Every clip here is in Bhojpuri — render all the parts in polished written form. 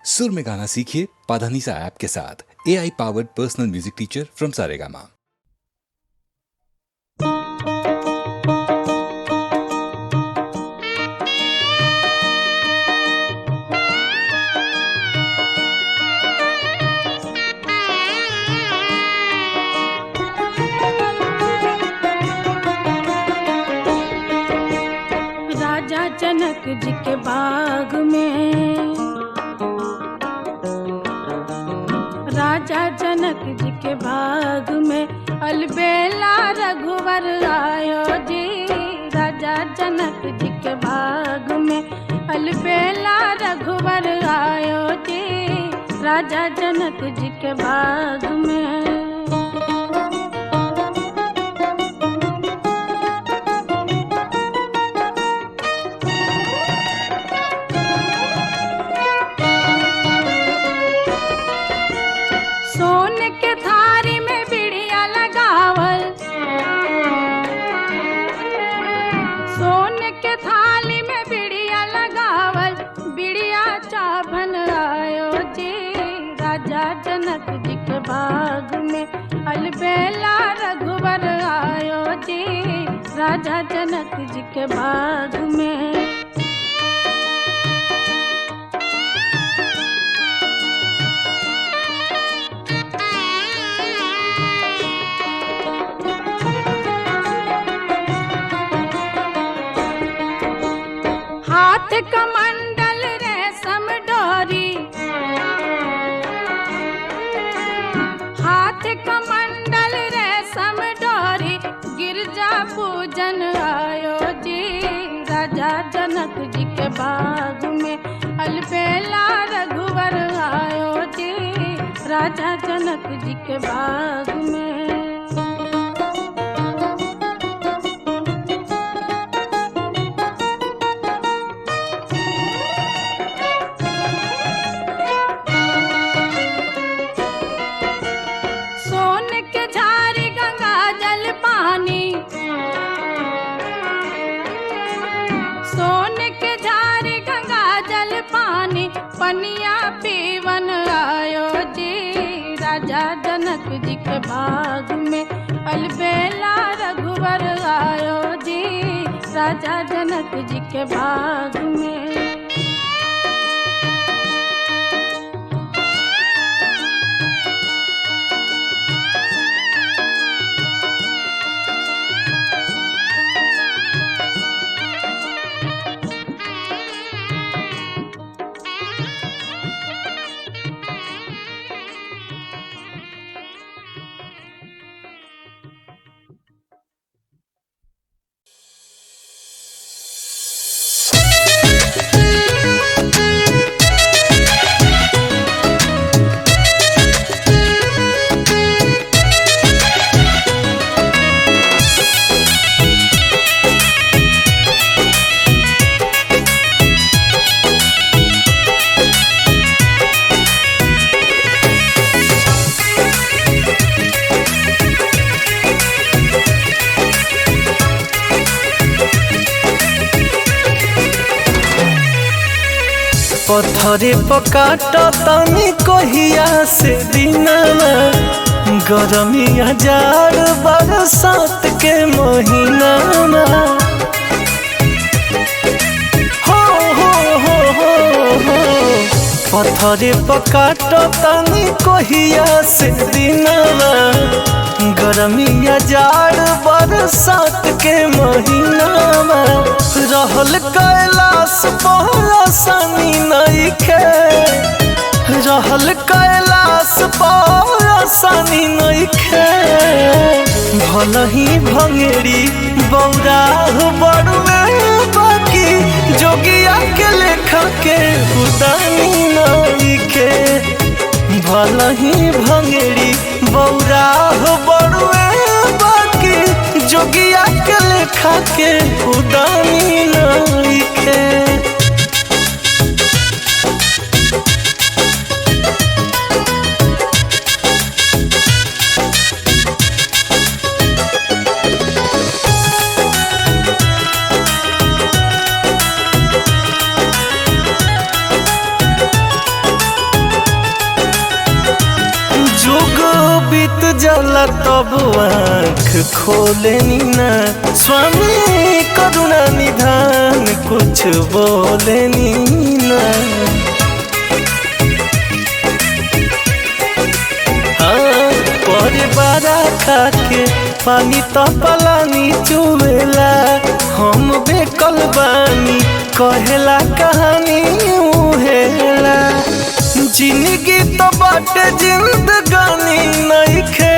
सुर में गाना सीखिए पाधानीसा ऐप के साथ। AI powered personal music teacher from Saregama. राजा जनक जी के बाग में, राजा जनक जी के बाग में अलबेला रघुवर आयो जी। राजा जनक जी के बाग में अलबेला रघुवर आयो जी। राजा जनक जी के बाग में जनक जी के बाग में अलबेला रघुवर आयो जी। राजा जनक जी के बाग में हाथ कमंडल रेशम डोरी, हाथ कमंडल रेशम डोरी गिरजा पूजन आयो जी। राजा जनक जी के बाग में अलबेला रघुवर आयो जी। राजा जनक जी के बाग में पनिया पीवन आयो जी। राजा जनक जी के बाग में अलबेला रघुवर आयो जी। राजा जनक जी के बाग में पत्थरे पकाट तनी कहिया से दिनवा, गरमिया जाड़ बरसात के महीना। हो हो हो हो हो पत्थरे पकाट तनी कहिया से दिनवा, गरमिया जाड़ बरसात के महीना। रहल कैलाश आसानी नइखे, रहल कैलाश आसानी नइखे। भलही भंगेरी बौराह बड़ुए बाकी जोगिया के लेखा के उदानी नइखे। भलही भंगेरी बौराह बड़ुए बाकी जोगिया के लेखा के उदानी नइखे। जाला तब आँख खोले नीना स्वामी करुणा निधान कुछ बोले नीना। हाँ पर बारा खाके पानी तो पलानी चुवेला हम बेकल बानी कहेला कहानी उहेला। जिंदगी तो बाटे जिंदगानी नइखे,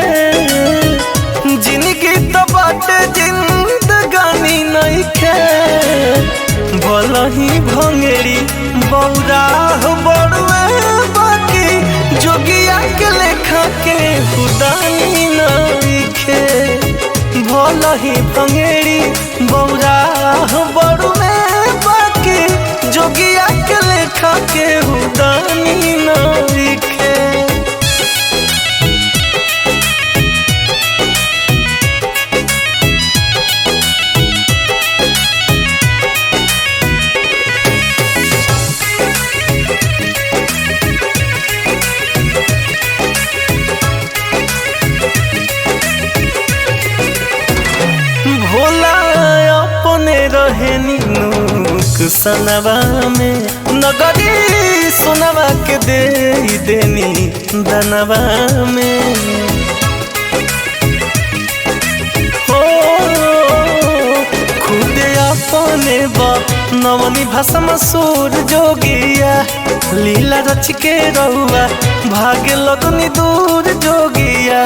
जिंदगी तो बाटे जिंदगानी नइखे। भलही भंगेरी बौराह बड़ुए बाकी जोगिया के लेखा के खुदानी नइखे। भलही भंगेरी बौराह बड़ुए बाकी जोगिया के लेखा के खुदानी नइखे। भोला अपने रहे नीनुक सनवा में नगरी सोनवा के दे देनी दनवा में। हो खुदे अपने बा नवनी भाषा मसूर जोगिया लीला रच के रहुआ भागे लगनी दूर जोगिया।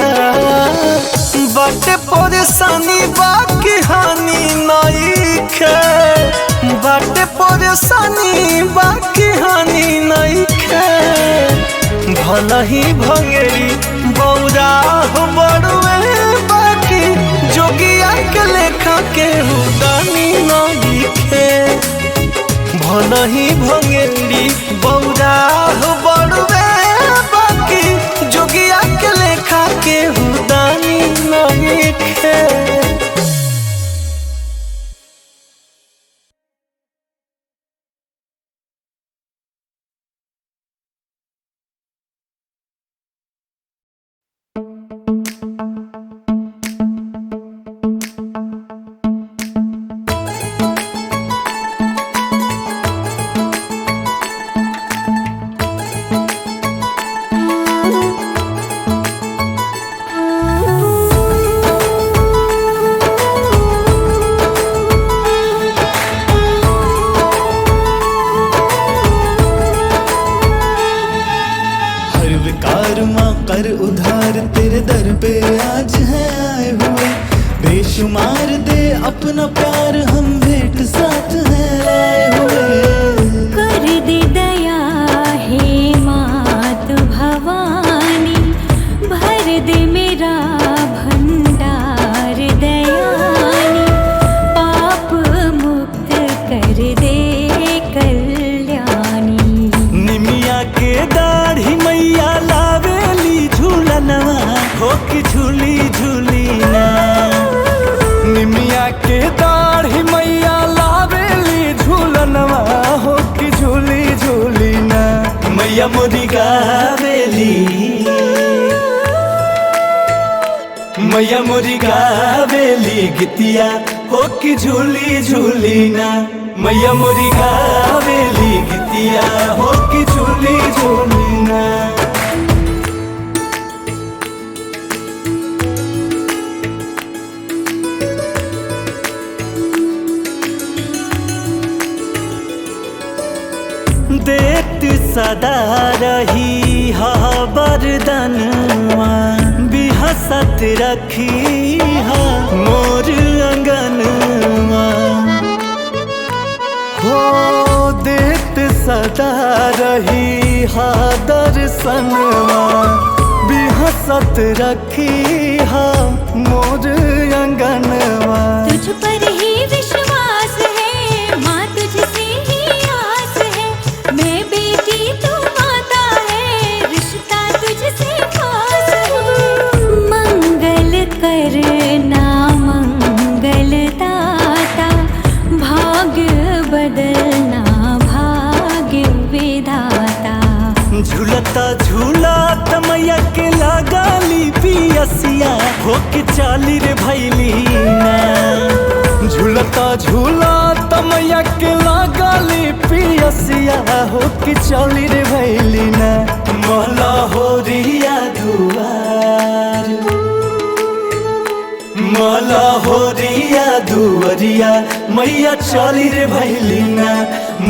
बाटे परेशानी बाकी हानि नइखे, बाटे परेशानी बाकी हानि नइखे। भलही भंगेरी बौराह बड़ुए बाकी जोगिया के लेखा के हुदानी नइखे। भलही भंगेरी बौराह बड़ुए बाकी जोगिया के लेखा के हुदानी नइखे। कर उधार तेरे दर पे आज है आए हुए। बेशुमार दे अपना प्यार हम भेंट साथ है आए हुए। कर दे दया हे मात भवानी भर दे मेरा भंडार दयानी। पाप मुक्त कर दे कल्याणी। निमिया के दाढ़ी मैया लावेली झूलनवा हो कि झूली झूली ना। निमिया के दाढ़ी मैया लावेली झूलनवा हो कि झूली झूली ना। मैया मोरी गावेली, मैया मोरी गावेली गितिया हो कि झूली झूली ना। मैया मोरी गावेली गितिया हो कि झूली झूली ना। देत सदा रही हा बरदनवा बिहसत रखी हा मोर अंगनवा। हो देत सदा रही हा दर्शनवा बिहसत रखी हा मोर अंगनवा। तुझ पर ही विश्वास है माँ तुझसे ही आस है। मैं बेटी तू माता है रिश्ता तुझसे खास है। मंगल करना मंगल दाता भाग्य बदलना भाग्य विधाता। झूलता झूलता मैया के लगाली पियसिया हो के चाली रे भैली ना झूलता झूलता मैया के लागली पियसिया हो के चाली रे भैली ना मला हो रिया दुआर मला हो रिया दुआरिया मैया चाली रे भैली ना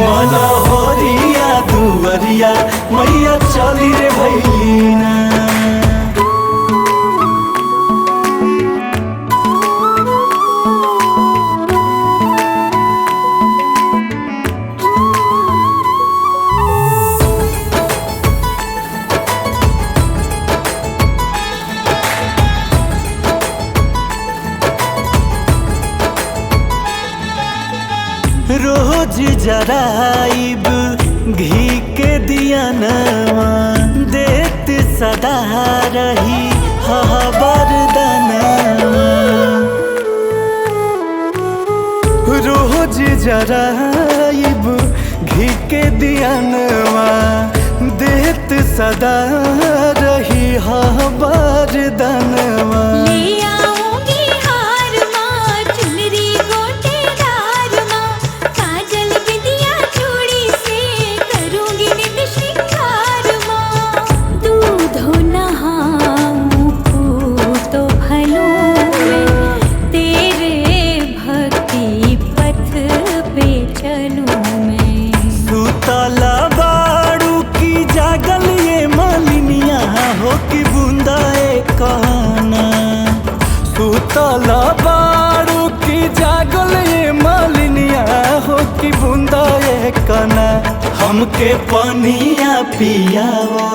मला हो रिया दुआरिया मैया चाली रे भैली ना रोज जराइब घी के दिया नवा देत सदा रही बरदनवा रोज जराइब घी के दिया नवा देत सदा रही बरदनवा सुतला बारू की जागल ये मालिनिया हो की बूंदा ये कना हमके पानिया पियावा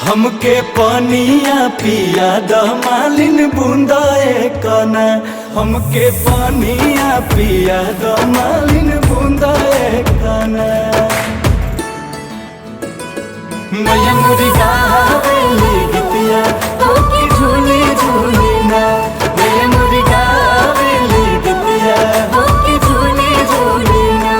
हमके पानिया पिया द मालिन बूंदा ये कना हमके पानिया पिया द मालिन बूंदा ये कना मैया मुरी गावेली गीतिया होके झूली झूली ना मैया मुरी गावेली गीतिया होके झूली झूली ना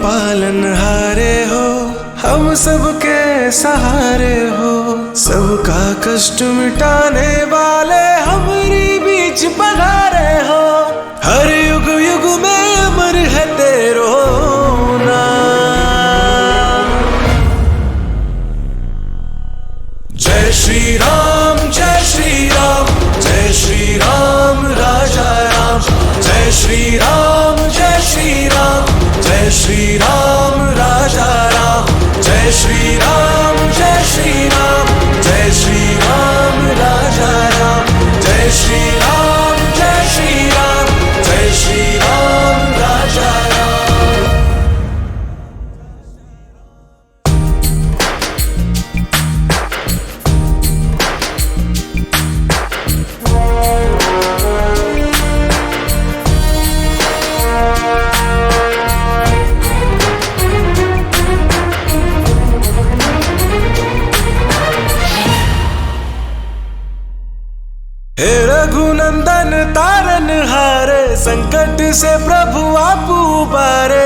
पालनहारे हो हम सबके सहारे हो सबका कष्ट मिटाने वाले हमारी बीच पधारे हो हर युग युग में अमर है तेरो नाम जय श्री राम जय श्री राम जय श्री राम राजा राम जय श्री राम जय श्री राम जय श्री राम राजा राम जय श्री राम जय श्री राम जय श्री राम राजा राम जय श्री राम जय श्री राम जय श्री राम राजा राम हे रघुनंदन तारन हारे संकट से प्रभु आप उबारे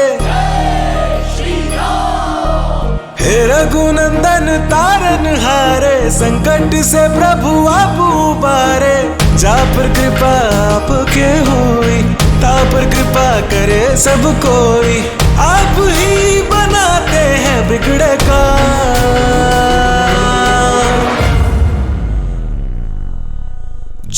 हे रघुनंदन तारन हारे संकट से प्रभु आप उबारे जा पर कृपा आपके होई ता पर कृपा करे सब कोई आप ही बनाते हैं बिगड़े का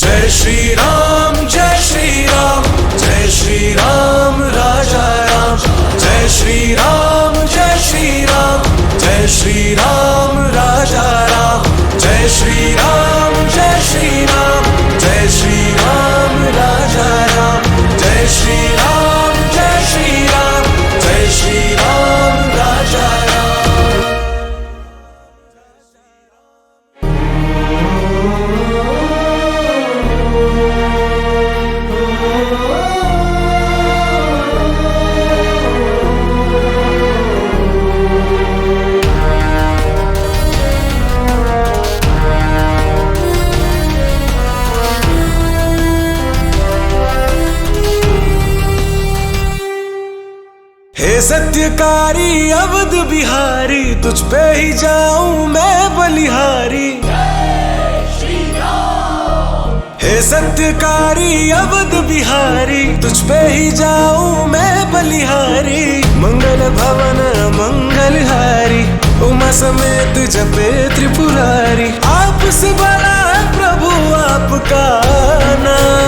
जय श्री राम जय श्री राम जय श्री राम राजा राम जय श्री राम जय श्री राम जय श्री राम राजा राम जय श्री राम जय श्री राम जय श्री राम राजा राम जय श्री राम जय श्री राम जय श्री राम सत्यकारी अवध बिहारी, तुझ पे ही जाऊं मैं बलिहारी। हे सत्यकारी अवध बिहारी, तुझ पे ही जाऊं मैं बलिहारी। मंगल भवन मंगलहारी, उमा समेत जपे त्रिपुरारी। आपसे बड़ा है प्रभु आपका नाम।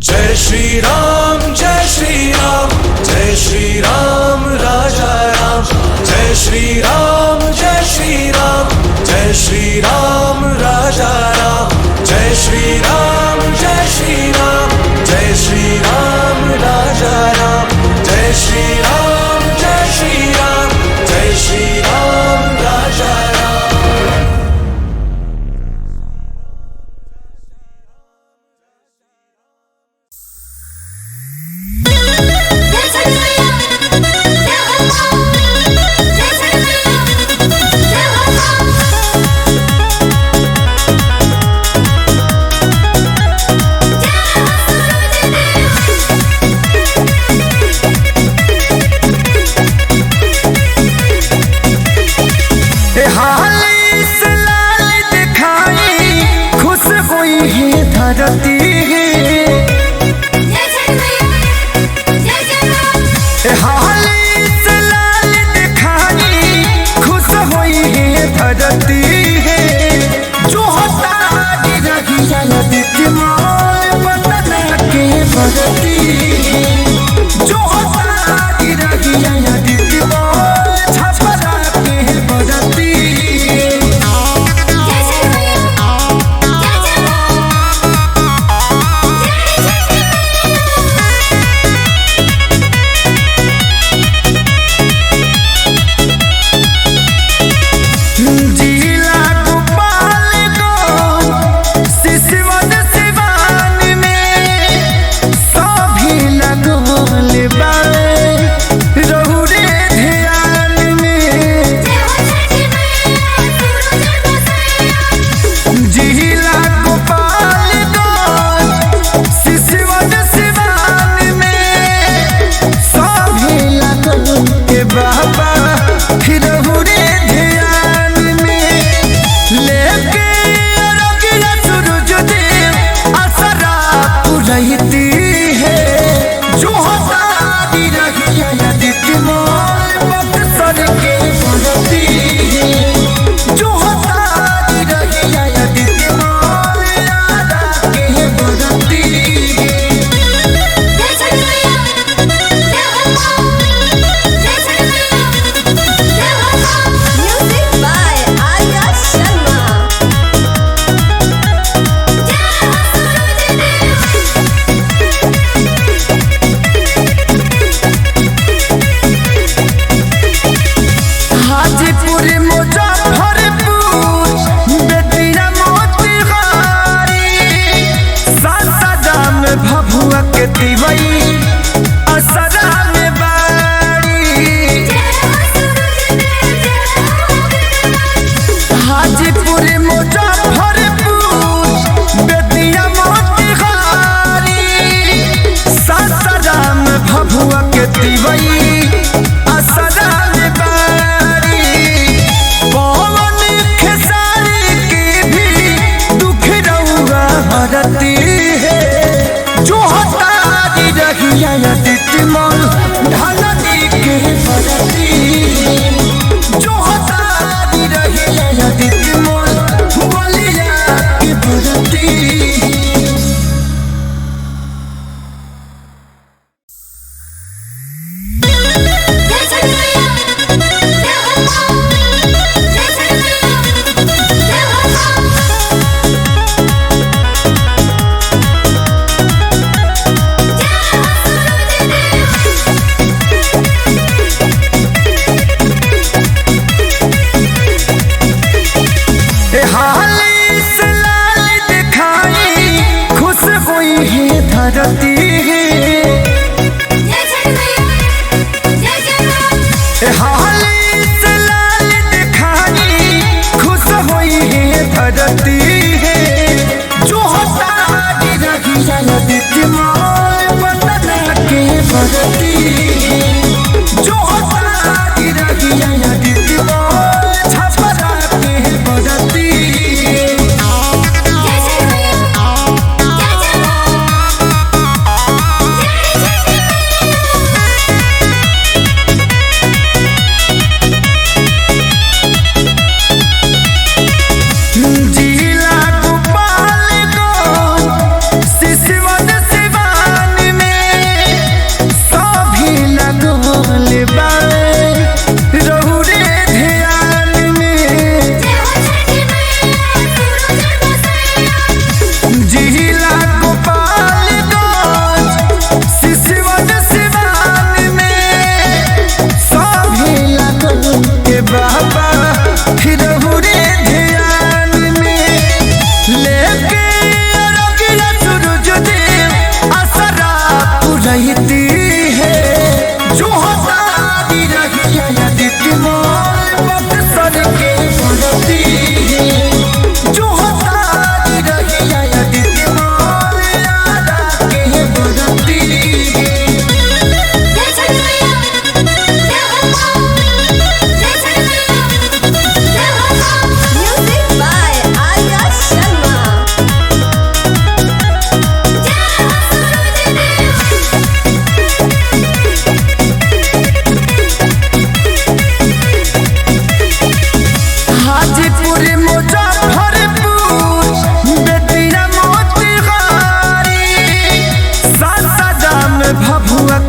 जय श्री राम जय श्री राम, जय श्री राम राजा राम। जय श्री राम जय श्री राम, जय श्री राम राजा राम। जय श्री राम जय श्री राम, जय श्री राम राजा राम। जय श्री राम जय श्री राम, जय श्री राम राजा राम।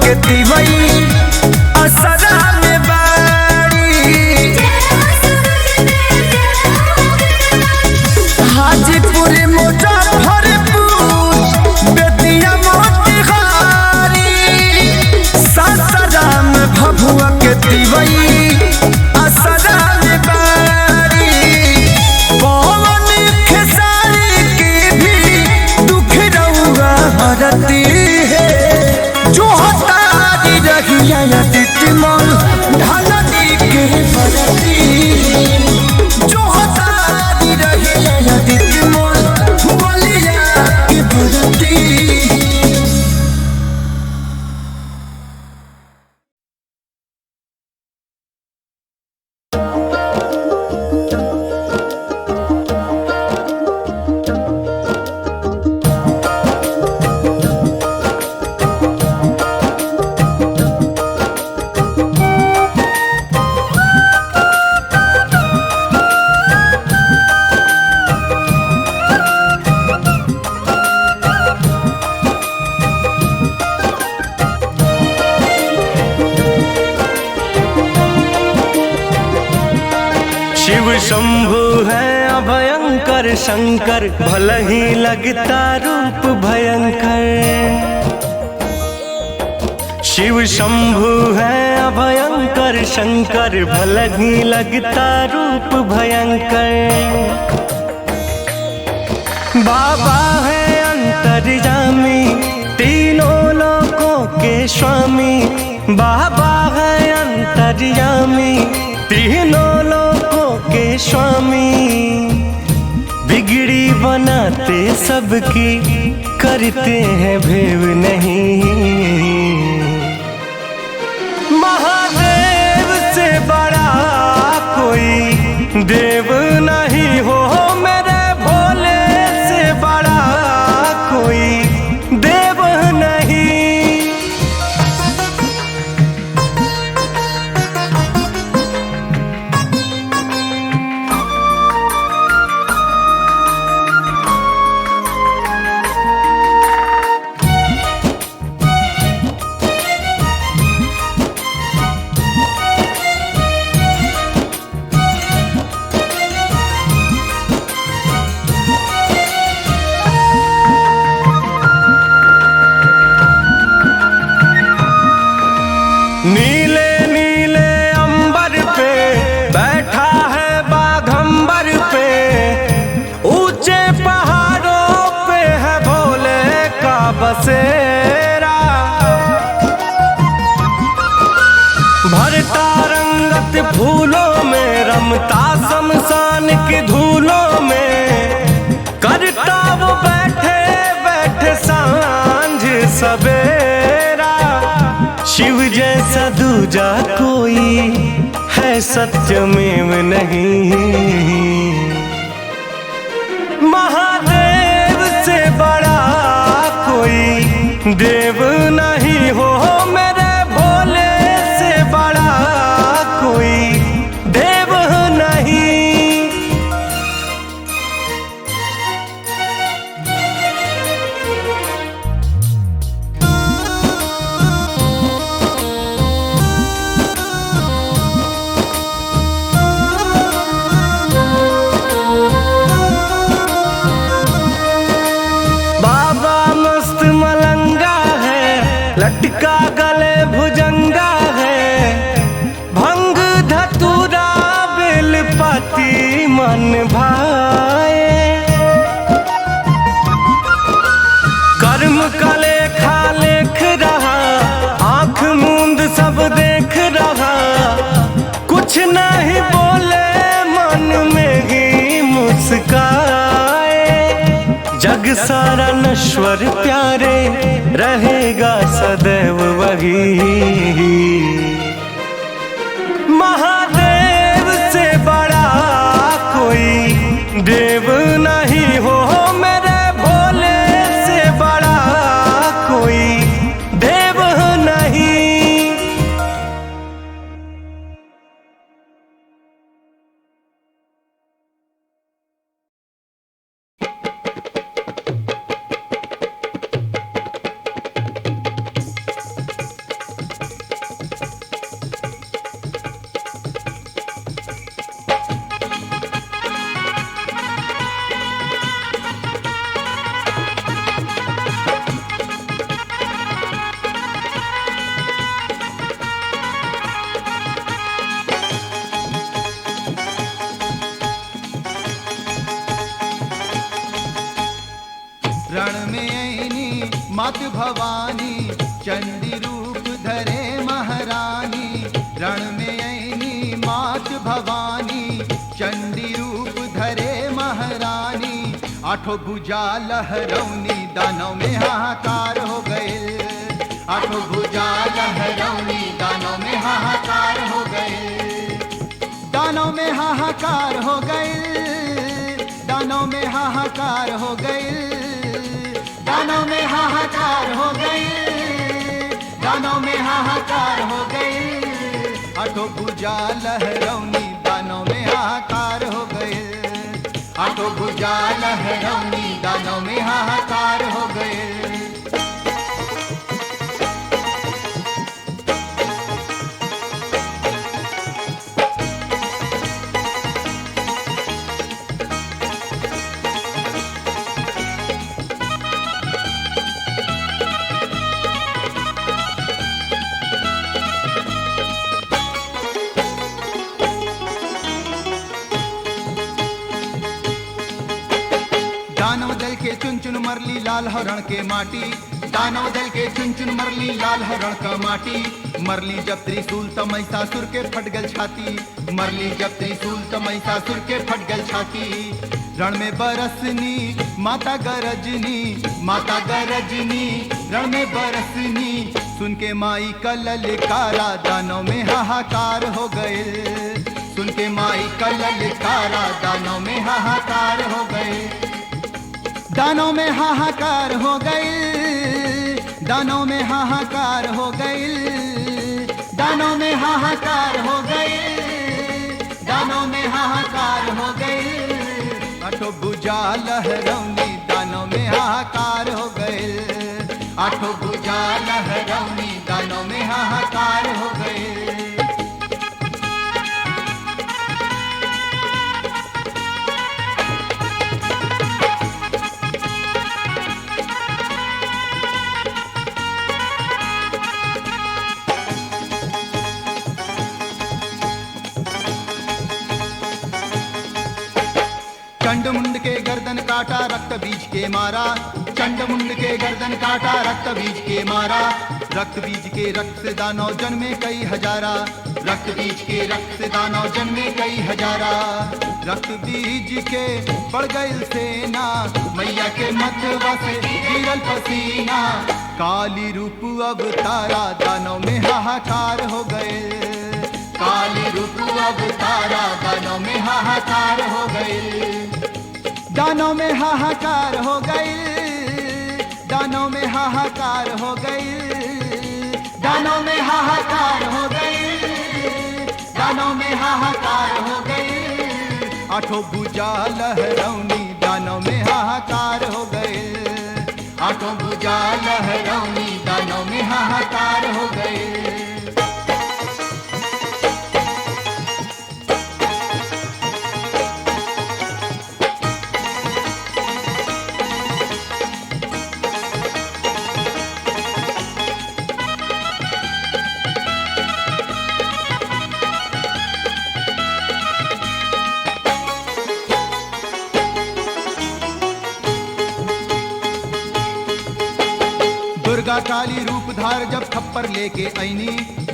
के दिवई असरा में बाड़ी। हाजीपुर मुजफ्फरपुर बेतिया मोतिहारी सासाराम भभुआ के दिवई असरा में बाड़ी। पवन खेसारी की भी दुख रउआ हरती है जो हतारी रहिया तितमल ढलनी के बरती। जो हतारी रहिया तितमल बलिया के बरती। शिव शंभु है अभयंकर शंकर भले ही लगता रूप भयंकर। शिव शंभु है अभयंकर शंकर भले ही लगता रूप भयंकर। बाबा है अंतर्यामी तीनों लोकों के स्वामी। बाबा है अंतर्यामी तीनों लोकों के स्वामी। बिगड़ी बनाते सबकी करते हैं भेव नहीं। महादेव से बड़ा कोई देव नहीं हो मेरे भोले से बड़ा कोई देव नहीं। नीले नीले अंबर पे बैठा है बाघंबर पे। ऊंचे पहाड़ों पे है भोले का बसेरा। भरता रंगत फूलों में रमता शमशान की धूलों में। करता वो बैठे बैठे सांझ सवेरा। शिव जैसा दूजा कोई है सत्यमेव नहीं। महादेव से बड़ा कोई देव नहीं हो मेरे भोले से बड़ा कोई देव नहीं। बाबा मस्त मलंगा है लटका गले भुजंगा है। भंग धतूरा बेलपति मन भाए। कर्म का लेखा लेख रहा आंख मूंद सब देख रहा। कुछ नहीं बोले मन में ही मुस्काए। जग सारा नश्वर प्यारे रहेगा सदैव वही। महादेव से बड़ा कोई देव नहीं हो मेरे भोले से बड़ा कोई देव नहीं। मात भवानी चंडी रूप धरे महारानी रण में ऐनी मात भवानी चंडी रूप धरे महारानी आठों भुजा लहरौनी दानव में हाहाकार हो गए आठों भुजा लहरौनी दानव में हाहाकार हो गए दानव में हाहाकार हो गए दानव में हाहाकार हो गए दानव में हाहाकार हो गए दानव में हाहाकार हो गए आठों भुजा लहरौनी दानव में हाहाकार हो गए आठों भुजा लहरौनी दानव में हाहाकार हो गए दानव दल के चुन चुन मरली लाल हरण के माटी दानव दल के चुन चुन मरली लाल हरण का माटी मरली जब त्रिशूल त महिषासुर के फट गल छाती मरली जब त्रिशूल त महिषासुर के फट गल छाती रण में बरसनी माता गरजनी रण में बरसनी सुन के माई का ललकारा दानव में हाहाकार हो गए सुन के माई का ललकारा दानव में हाहाकार हो गए दानों में हाहाकार हो गए दानों में हाहाकार हो गए दानों में हाहाकार हो गए दानों में हाहाकार हो गए आठों भुजा लहरौनी दानों में हाहाकार हो गए आठों भुजा लहरौनी दानों में हाहाकार हो गए चंडमुंड के गर्दन काटा रक्त बीज के मारा चंडमुंड के गर्दन काटा रक्त बीज के मारा रक्त बीज के रक्त से दानव जन्मे कई हजारा रक्त बीज के रक्त से दानव जन्मे कई हजारा रक्त बीज के बढ़ गई सेना मैया के मतवा से गिरल पसीना काली रूप अवतारा दानव में हाहाकार हो गए काली रूप अवतारा दानव में हाहाकार हो गए दानों में हाहाकार हो गए दानों में हाहाकार हो गए दानों में हाहाकार हो गए दानों में हाहाकार हो गए आठों भुजा लहरौनी दानों में हाहाकार हो गए आठों भुजा लहरौनी दानों में हाहाकार हो गए दुर्गा काली रूप धार जब खप्पर लेके आईनी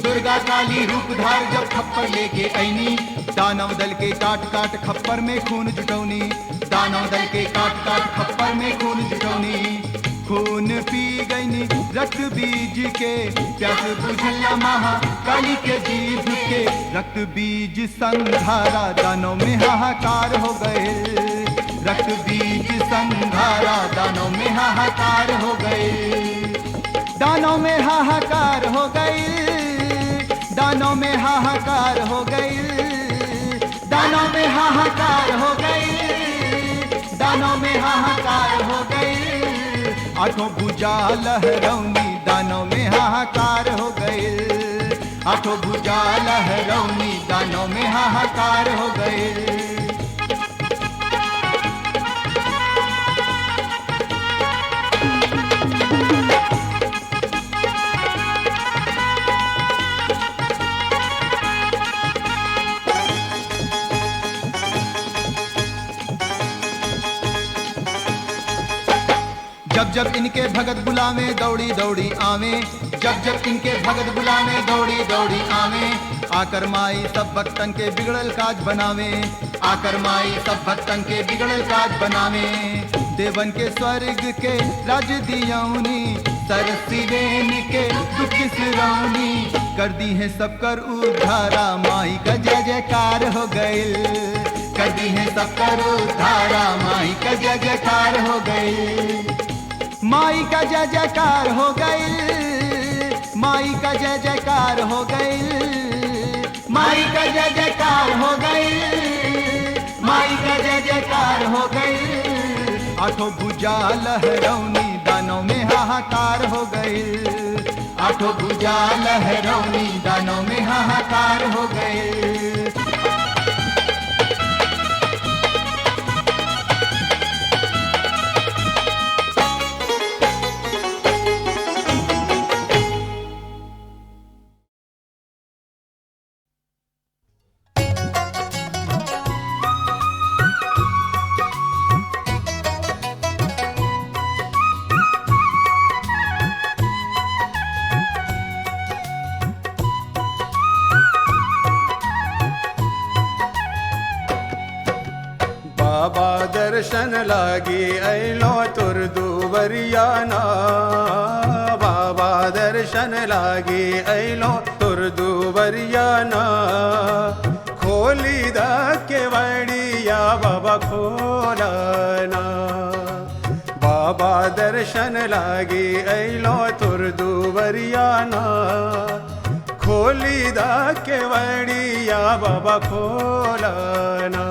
दुर्गा काली रूप धार जब खप्पर लेके आईनी दानव दल के काट काट खप्पर में खून जुटौनी दानव दल के काट काट खप्पर में खून जुटौनी खून पी गईनी रक्त बीज के प्यास बुझला महा काली के जीभ के रक्त बीज संघारा दानों में हाहाकार हो गए रक्त बीज संघारा दानों में हाहाकार हो गए दानों में हाहाकार हो गई दानों में हाहाकार हो गई दानों में हाहाकार हो गई दानों में हाहाकार हो गई आठों भुजा लहरौनी दानों में हाहाकार हो गए आठों भुजा लहरौनी दानों में हाहाकार हो गए जब इनके भगत बुलावे दौड़ी दौड़ी आवे, जब जब इनके भगत बुलावे दौड़ी दौड़ी आवे। आकर माई सब भक्तन के बिगड़ल काज बनावे, आकर माई सब भक्तन के बिगड़ल काज बनावे। देवन के स्वर्ग के राज दियौनी, सरसी बेन के दुख सिरौनी। कर दी है सब कर उद्धारा, माई का जय जयकार हो गइल। कर दी है सब कर उद्धारा, माई का जय जयकार हो गइल। माई का जय जयकार हो गइल, माई का जय जयकार हो गइल। माई का जय जयकार हो गइल, माई का जय जयकार हो गइल। आठों भुजा लहरौनी, दानों में हाहाकार हो गइल। आठों भुजा लहरौनी, दानों में हाहाकार हो गइल। बाबा दर्शन लागी ऐलो तुर दुवरियाना, बाबा दर्शन लागी ऐलो तुर दुवरियाना। खोली दा केवड़िया बाबा खोलाना, बाबा दर्शन लागी ऐलो तुर दुवरियाना। खोली दा केवड़िया बाबा खोलाना।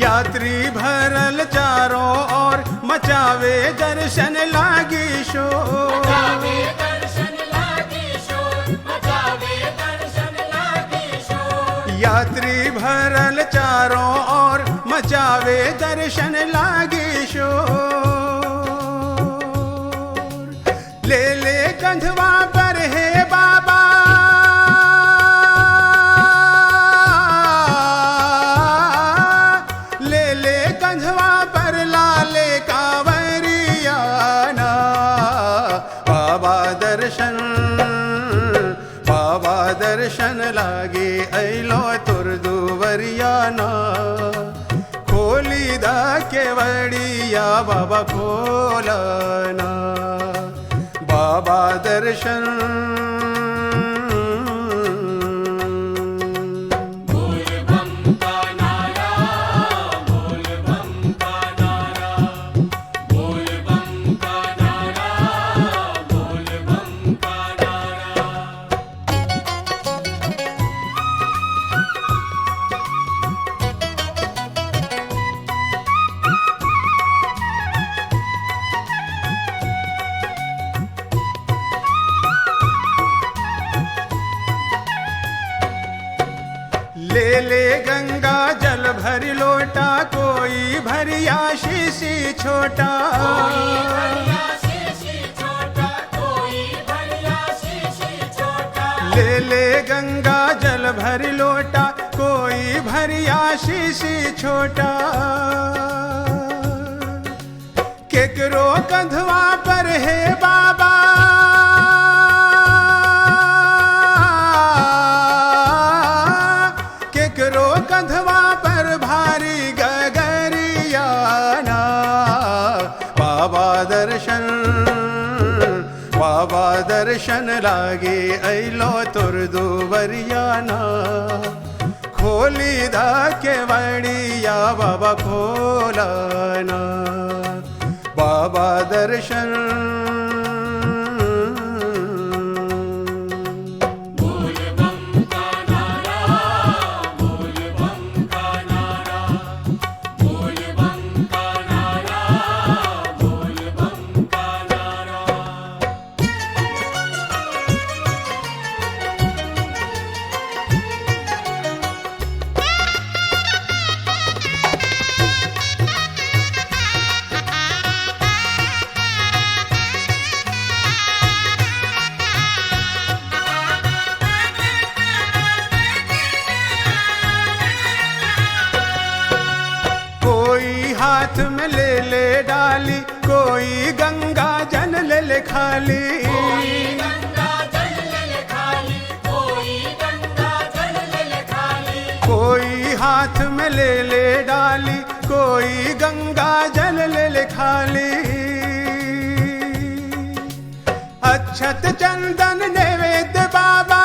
यात्री भरल चारों ओर, मचावे दर्शन लागी शोर। मचावे दर्शन लागी शोर, मचावे दर्शन लागी शोर। यात्री भरल चारों ओर, मचावे दर्शन लागी शोर। ले ले कंधवा पर है बाबा, कंधवा पर लाले कांवरियाना। बाबा दर्शन लागे ऐलो तुर दुवरियाना। खोली दा केवड़िया बाबा खोलाना, बाबा दर्शन। ले ले गंगा जल भरी लोटा, कोई भरिया शीशी छोटा। ले ले गंगा जल भरी लोटा, कोई भरिया शीशी छोटा। केकरो कंधवा पर है बाबा, केकरो कंधवा पर भारी गगरियाना। बाबा दर्शन लागे ऐलो तुर दुवरियाना। खोली दा केवड़िया बाबा खोलाना, बाबा दर्शन। बोल बम का नारा, बोल बम में ले ले डाली, कोई गंगा जल ले ले खाली। कोई हाथ में ले ले डाली, कोई गंगा जल ले ले खाली। अक्षत चंदन नैवेद्य बाबा,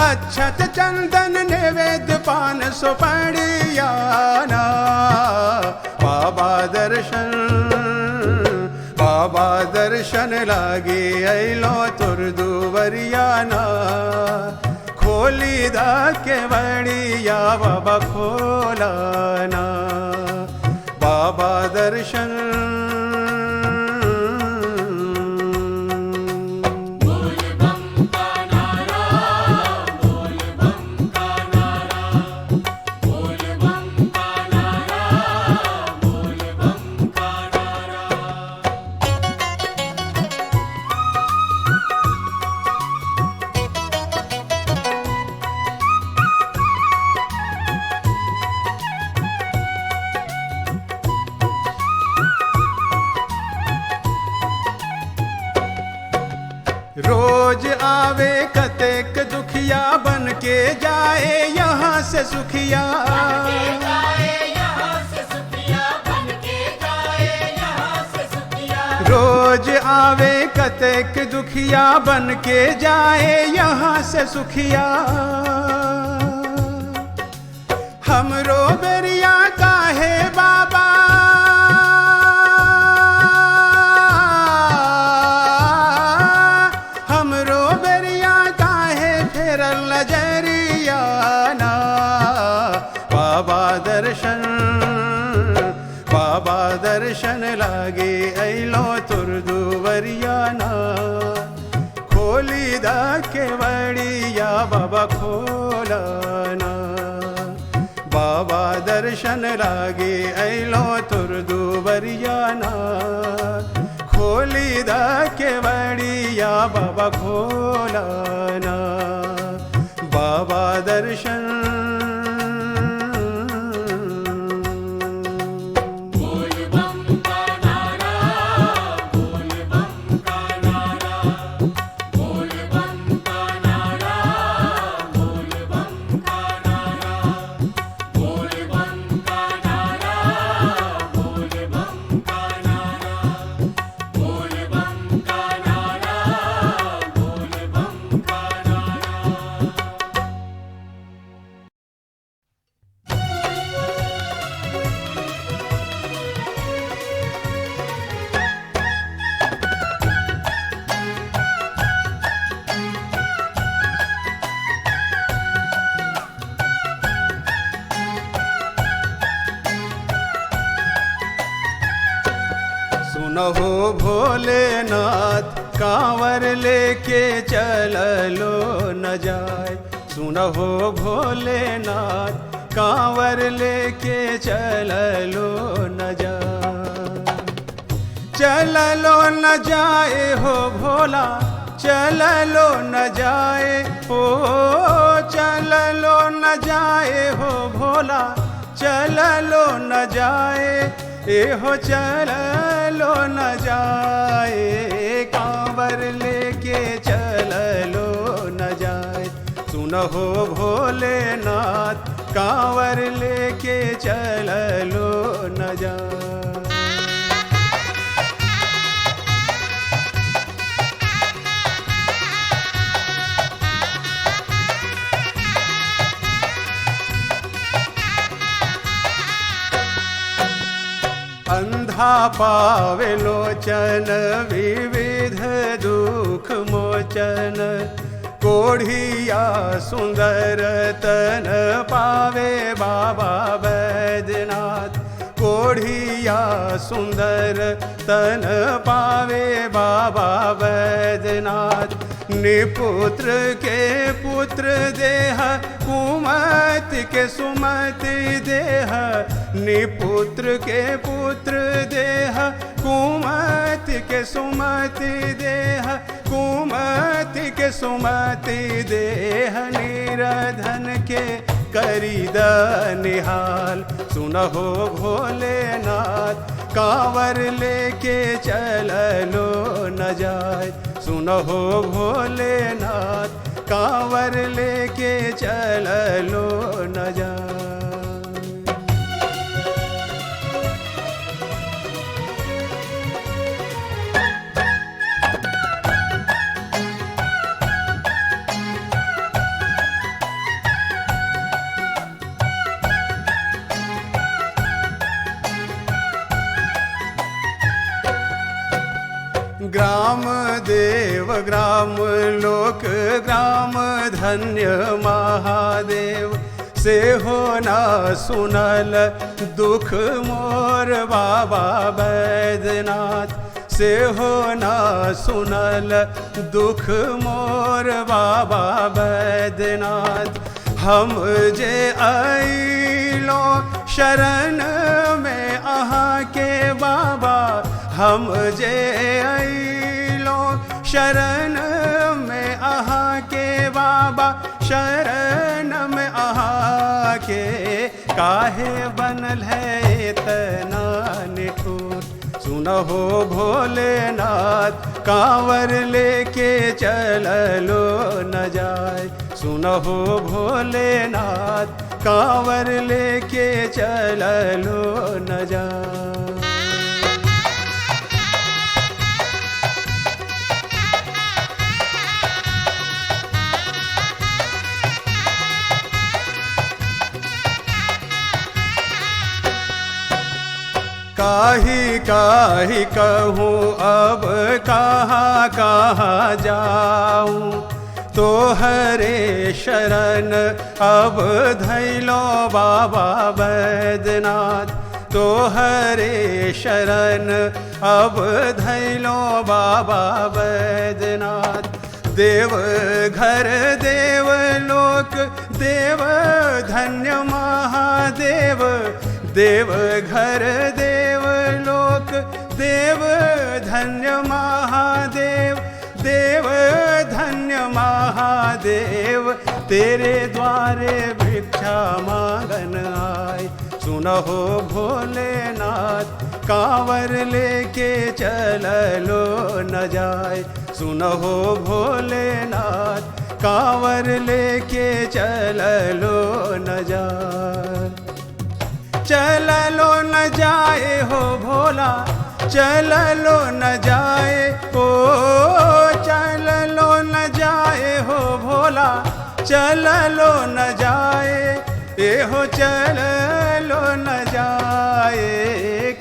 अक्षत चंदन नैवेद्य पान सुपड़ियाना। बाबा दर्शन, बाबा दर्शन लागे अलो तुर दुवरियाना। खोली दा के बड़िया बाबा खोलाना। बाबा दर्शन रोज आवे कतेक दुखिया, बन के जाए यहाँ से सुखिया। रोज आवे कतेक दुखिया, बन के जाए यहाँ से सुखिया। हमरो बेरिया काहे बाबा, दर्शन बाबा दर्शन लागे अलो तुर दुवरियाना। खोली दा के बड़िया बाबा खोलाना। बाबा दर्शन लागे अलो तुर दुवरियाना। खोली दा के बड़िया बाबा खोलाना। बाबा दर्शन सुनहो भोलेनाथ, कांवर लेके चलो न जाए। सुनहो भोलेनाथ, कांवर लेके चलो न जाए। चलो न जाए हो भोला, चलो न जाए हो। चलो न जाए हो भोला, चलो न जाए। हो चलो न जाए, कांवर लेके चलो न जाए। सुनहो भोलेनाथ, कांवर लेके चलो न जाए। अंधा पावे लोचन, विविध दुख मोचन। कोढ़िया सुंदर तन पावे बाबा बैद्यनाथ। कोढ़िया सुंदर तन पावे बाबा बैद्यनाथ। निपुत्र के पुत्र देह कुमति के सुमति देह निपुत्र के पुत्र देह कुमति के सुमति देह कुमति के सुमति देह निराधन के करीद निहाल सुनहो भोलेनाथ कांवर लेके चलो न जाए सुनहो भोलेनाथ कांवर लेके चलो न जाए। ग्राम देव ग्राम लोक ग्राम धन्य महादेव से हो ना सुनल दुख मोर बाबा बैद्यनाथ से हो ना सुनल दुख मोर बाबा बैद्यनाथ हम जे आइलो शरण में अहाँ के बाबा हम जे आइलो शरण में अहाँ के बाबा शरण में अहाँ के काहे बनल है इतना निठुर सुनहो भोलेनाथ कांवर लेके चलो न जाए सुनहो भोलेनाथ कांवर लेके चलो न जाए। काहि काहि कहूँ अब कहाँ कहाँ जाऊँ तोहरे शरण अब धैलो बाबा बैद्यनाथ तोहरे शरण अब धैलो बाबा बैद्यनाथ देव घर देव लोक देव धन्य महादेव देव घर देव लोक देव धन्य महादेव देव धन्य महादेव तेरे द्वारे भिक्षा मांगन आए सुनहो भोलेनाथ कांवर लेके चलो न जाए सुनहो भोलेनाथ कांवर लेके चलो न जाए। चलो न जाए हो भोला चलो न जाए ओ चलो न जाए हो भोला चलो न जाए ए हो चलो न जाए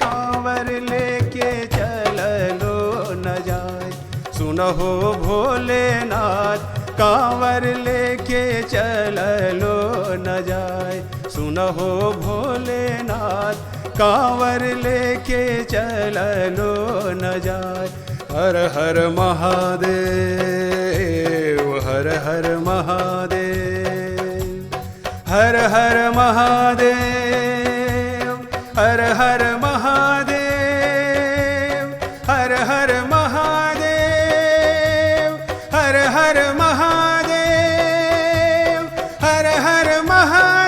कांवर लेके चलो न जाए सुनहो भोलेनाथ कांवर लेके चलो न जाए सुनहो भोलेनाथ कांवर लेके चलो न जाए। हर हर महादेव हर हर महादेव हर हर महादेव हर हर महादेव हर हर महादेव हर हर महादेव हर हर महादेव।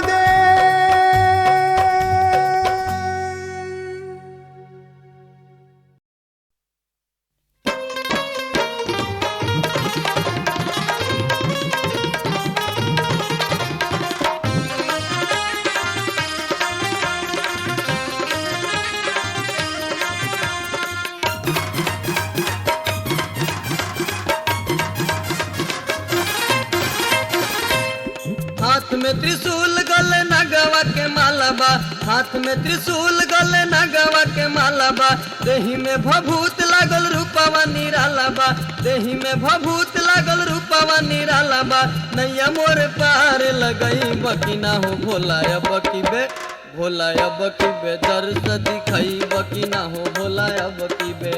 हाथ में त्रिशूल गले नगवा के माला बा हाथ में त्रिशूल गले नगवा के माला बा देही में भभूत लागल रूपवा निराला बा देही में भभूत लागल रूपवा निराला बा नैया मोर पार लगई बकी ना हो भोला बकी बे भोला अब की बे दर्द दिखाई बकी ना हो भोला अब की बे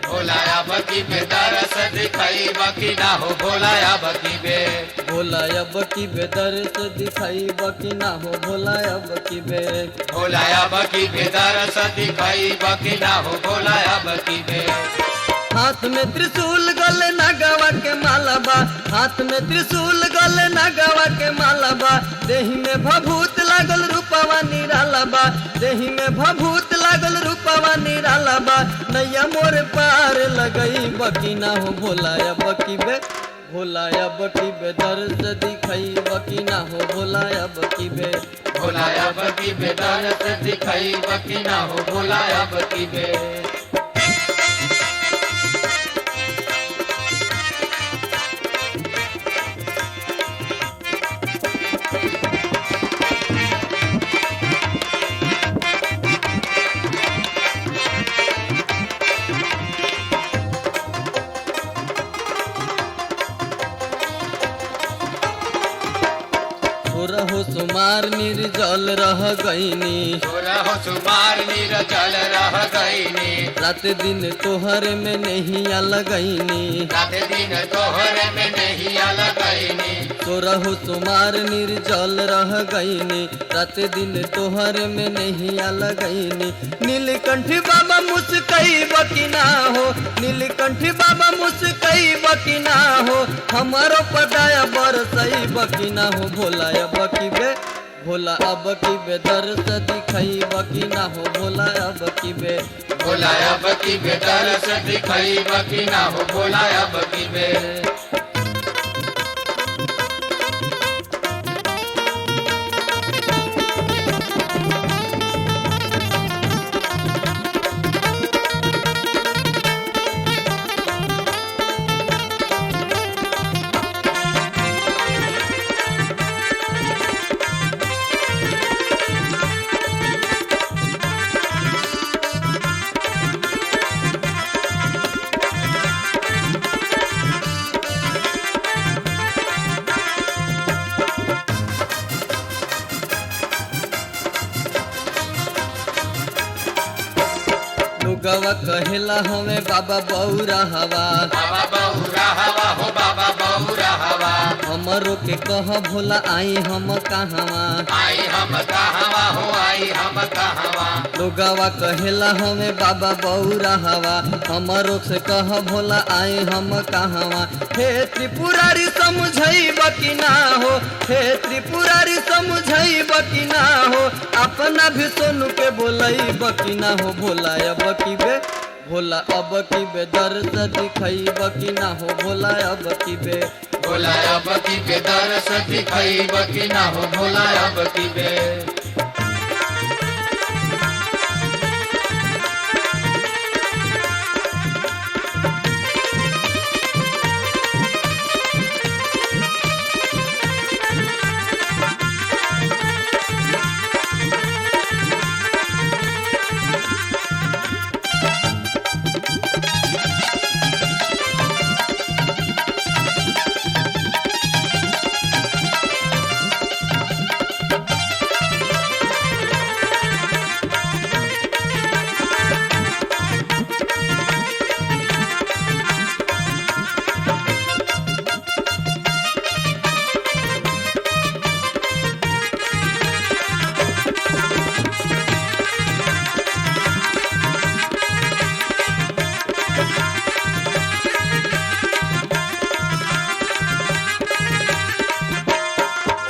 भोला अब की बे दर्द दिखाई बकी ना हो भोला अब की बे भोला अब की बे दर्द दिखाई बकी ना हो भोला अब की बे भोला अब की बे दर्द दिखाई बकी ना हो भोला अब की बे हाथ में त्रिशूल गले नागवा के माला बा हाथ में त्रिशूल गले नागवा के माला बा देही में भभूत लागल रूपवा निराला बा देही में भभूत लागल रूपवा निराला बा नैया मोर पार लगई बकी ना हो भोला अब की बे भोला अब की बे दर्द दिखाई बकी ना हो भोला अब की बे भोला अब की बे दर्द दिखाई बकी ना हो भोला अब की बे रहो सुमार निर्जल रह गईनी रहो सुमार निर्जल रह गईनी रात दिन तोहरे में नहीं लगईनी रात दिन तोहरे में नहीं लगईनी तो रहो सुमार निर्जल रह गईनी रात दिन तोहरे में नहीं लगईनी नीलकंठी बाबा मुस्कई बकी ना हो नीलकंठी बाबा मुस्कई बकी ना हो हमारो पदाया बरसई बकी ना हो भोला अब की बे भोला अब की बे दर्द दिखाई बकी ना हो भोला अब की बे भोला अब की बे दर्द दिखाई बकी ना हो भोला अब की बे लोगवा कहेला हमें बाबा बौरा हवा बाबा बौरा हवा हो बाबा बौरा हवा हमरो के कह भोला आई हम कहवा आई हम कहवा हो आई हम कहवा लोगवा कहेला हमें बाबा बौरा हवा हमरो से कह भोला आई हम कहवा हे त्रिपुरारी समझई बकी ना हो हे त्रिपुरारी समझई बकी ना हो अपना भी सोनू के बोलई बकी ना हो भोला अब की बे भोला अब की बे दर्द दिखाई बकी ना हो भोला अब की बे भोला अब की बे दर्द दिखाई बकी ना हो भोला अब की बे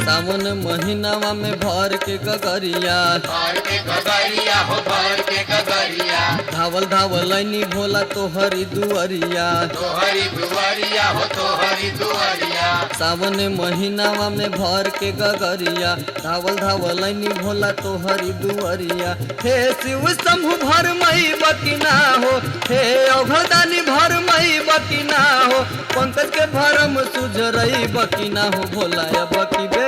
सावन महीनावा में भर के गगरिया भर के गगरिया हो भर के गगरिया धावल धावल ऐनी भोला तोहरी दुअरिया तोहरी दुआरिया हो तोहरी दुआरिया सावन महीनावा में भर के गगरिया धावल धावल ऐनी भोला तोहरी दुअरिया हे शिव शंभु भर मई बकी ना हो हे अवघदानी भर मई बकी ना हो पंकज के भरम सुझरई बकी ना हो भोला अब की बे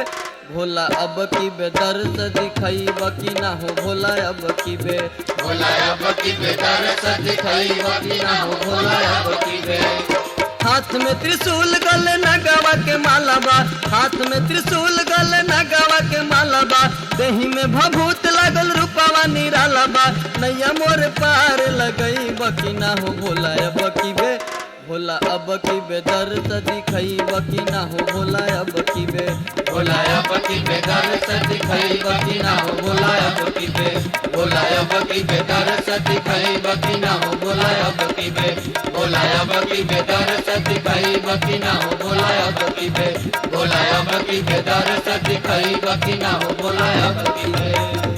भोला अब की बे दर्द दिखाई बकी ना हो भोला अब की बे भोला अब की बे दर्द दिखाई बकी ना हो भोला अब की बे हाथ में त्रिशूल गले नगवा के माला बा, हाथ में त्रिशूल गले नगवा के माला बा, देही में भभूत लागल रूपवा निराला बा, नैया मोर पार लगई बकी ना हो भोला अब की बे, भोला अब की बे दर्द दिखई बकी ना हो भोला अब की बे, भोला अब की बे दर्द दिखई बकी ना हो भोला अब की बे, भोला अब की बे दर्द दिखई बकी ना हो भोला अब की बे, भोला अब की बे दर्द दिखई बकी ना हो भोला अब की बे, भोला अब की बे दर्द दिखई बकी ना हो भोला अब की बे।